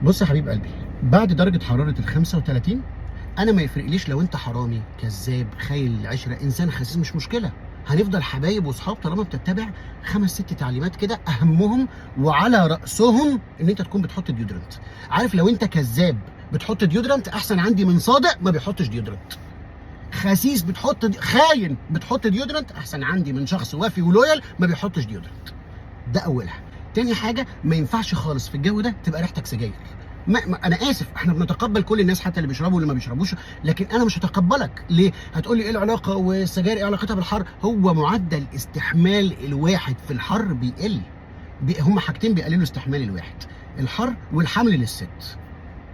بص يا حبيب قلبي، بعد درجه حراره ال 35 انا ما يفرقليش لو انت حرامي كذاب خايل العشره انسان خسيس، مش مشكله. هنفضل حبايب واصحاب طالما بتتبع 5 6 تعليمات كده، اهمهم وعلى راسهم ان انت تكون بتحط ديودرنت. عارف، لو انت كذاب بتحط ديودرنت احسن عندي من صادق ما بيحطش ديودرنت. خسيس خاين بتحط ديودرنت احسن عندي من شخص وافي ولويال ما بيحطش ديودرنت. ده اولها. تاني حاجه، ما ينفعش خالص في الجو ده تبقى ريحتك سجاير. انا اسف، احنا بنتقبل كل الناس حتى اللي بيشربوا واللي ما بيشربوش، لكن انا مش هتقبلك. ليه؟ هتقول لي ايه العلاقه والسجاير ايه علاقتها بالحر؟ هو معدل استحمال الواحد في الحر بيقل. هما حاجتين بيقللوا استحمال الواحد، الحر والحمل للست،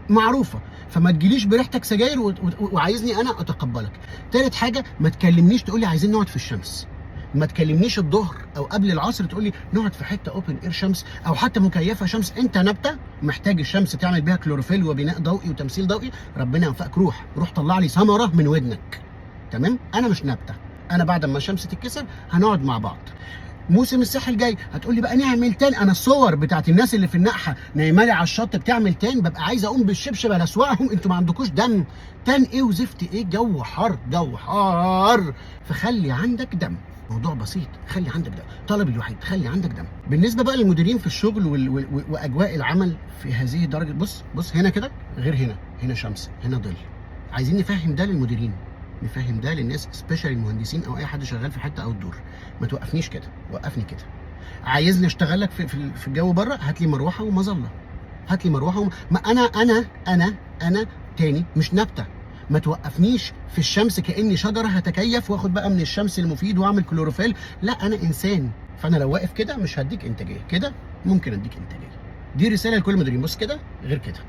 معروفه. فما تجيليش بريحتك سجاير وعايزني انا اتقبلك. تالت حاجه، ما تكلمنيش تقول لي عايزين نقعد في الشمس. ما تكلمنيش الظهر او قبل العصر تقول لي نقعد في حته اوبن اير شمس او حتى مكيفه شمس. انت نبته محتاج الشمس تعمل بيها كلوروفيل وبناء ضوئي وتمثيل ضوئي. ربنا ينفعك، روح طلع لي ثمره من ودنك. تمام؟ انا مش نبته. انا بعد ما الشمس تتكسر هنقعد مع بعض. موسم الساحل جاي، هتقول لي بقى نعمل تان. انا الصور بتاعت الناس اللي في النقحه نايمه لي على الشط بتعمل تان ببقى عايز اقوم بالشبشب اسوقهم. انتوا ما عندكوش دم. تان ايه وزفت ايه؟ جو حر، جو حار. فخلي عندك دم. موضوع بسيط، خلي عندك دم. طلبي الوحيد خلي عندك دم. بالنسبه بقى للمديرين في الشغل واجواء العمل في هذه الدرجه، بص هنا كده غير هنا شمس، هنا ظل. عايزين نفهم ده للمديرين، نفهم ده للناس سبيشال المهندسين او اي حد شغال في حته او الدور. ما توقفنيش كده، وقفني كده. عايزني اشتغل لك في الجو بره، هات لي مروحه ومظله. هات لي مروحه ما انا تاني مش نبته. ما توقفنيش في الشمس كاني شجره هتكيف واخد بقى من الشمس المفيد واعمل كلوروفيل. لا، انا انسان. فانا لو واقف كده مش هديك انتاجيه، كده ممكن اديك انتاجيه. دي رساله لكل المديرين. بص كده غير كده.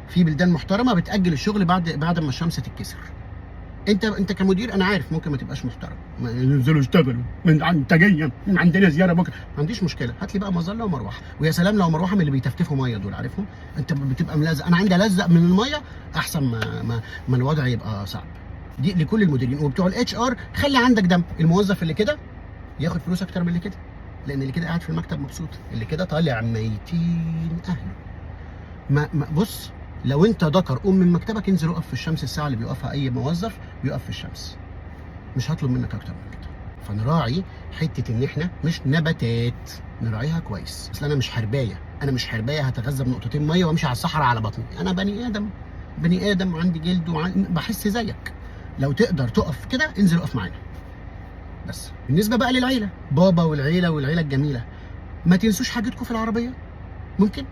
في بلدان محترمه بتاجل الشغل بعد ما الشمس تتكسر. انت كمدير انا عارف ممكن ما تبقاش محترم، ينزلوا يشتغلوا من انتاجيه، عندنا زياره بكره، ما عنديش مشكله. هات لي بقى مظله ومروحه، ويا سلام لو مروحه من اللي بيتفتفوا ميه دول، عارفهم انت بتبقى ملزق. انا عندي الزق من الميه احسن ما الوضع يبقى صعب. دي لكل المديرين وبتوع الاتش ار. خلي عندك دم. الموظف اللي كده ياخد فلوس اكتر من اللي كده، لان اللي كده قاعد في المكتب مبسوط، اللي كده طالع ميتين اهله. بص، لو انت ذكر قوم من مكتبك انزل اقف في الشمس الساعه اللي بيقفها اي موظف بيقف في الشمس. مش هطلب منك اكتر من كده. فنراعي حته ان احنا مش نباتات، نراعيها كويس. اصل انا مش حربايه هتغذى بنقطتين ميه وامشي على الصحراء على بطني. انا بني ادم وعندي جلد بحس زيك. لو تقدر تقف كده انزل اقف معانا. بس بالنسبه بقى للعيله، بابا والعيله الجميله، ما تنسوش حاجتكم في العربيه. ممكن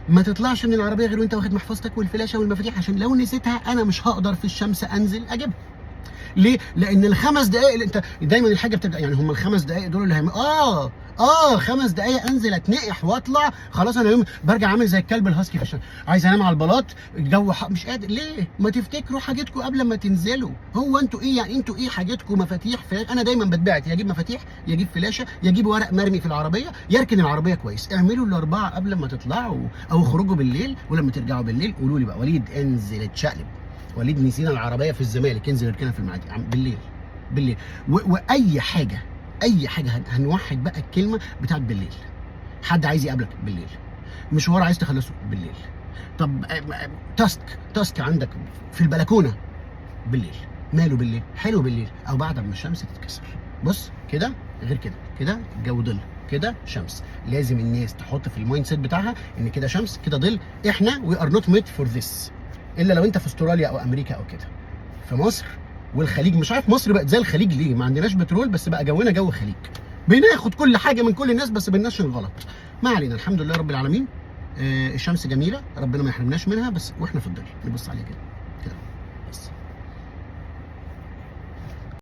ما تطلعش من العربيه غير وانت واخد محفظتك والفلاشه والمفاتيح، عشان لو نسيتها انا مش هقدر في الشمس انزل اجيبها. ليه؟ لان ال5 دقائق اللي انت دايما الحاجه بتبدا، يعني هم ال5 دقائق دول اللي 5 دقائق انزل اتنقح واطلع. خلاص انا يوم برجع عامل زي الكلب الهاسكي في الشمس، عايز انام على البلاط، الجو مش قادر. ليه؟ ما تفتكروا حاجتكم قبل ما تنزلوا. هو انتوا ايه يعني؟ انتوا ايه حاجتكم؟ مفاتيح، فلاش. انا دايما بتبعت يجيب مفاتيح، يجيب فلاشه، يجيب ورق مرمي في العربيه، يركن العربيه كويس. اعملوا الاربعه قبل ما تطلعوا، او اخرجوا بالليل، ولما ترجعوا بالليل قولوا لي بقى وليد انزل اتشقلب، وليد نسينا العربيه في الزمالك، انزل اركنها في المعادي بالليل. واي حاجه هنوحد بقى الكلمه بتاعت بالليل. حد عايز يقابلك بالليل، مشوار عايز تخلصه بالليل. طب تاسك عندك في البلكونه بالليل. ماله بالليل؟ حلو بالليل او بعد ما الشمس تتكسر. بص كده غير كده الجو ظل، كده شمس. لازم الناس تحط في المايند سيت بتاعها ان كده شمس كده ظل. احنا وي ار نوت ميد فور ذس، الا لو انت في استراليا او امريكا او كده. في مصر والخليج، مش عارف مصر بقت زي الخليج ليه؟ ما عندناش بترول بس بقى جونا جو خليج، بناخد كل حاجه من كل الناس بس بننشن غلط. ما علينا، الحمد لله رب العالمين. الشمس جميله، ربنا ما يحرمناش منها، بس واحنا في الظل نبص عليها كده.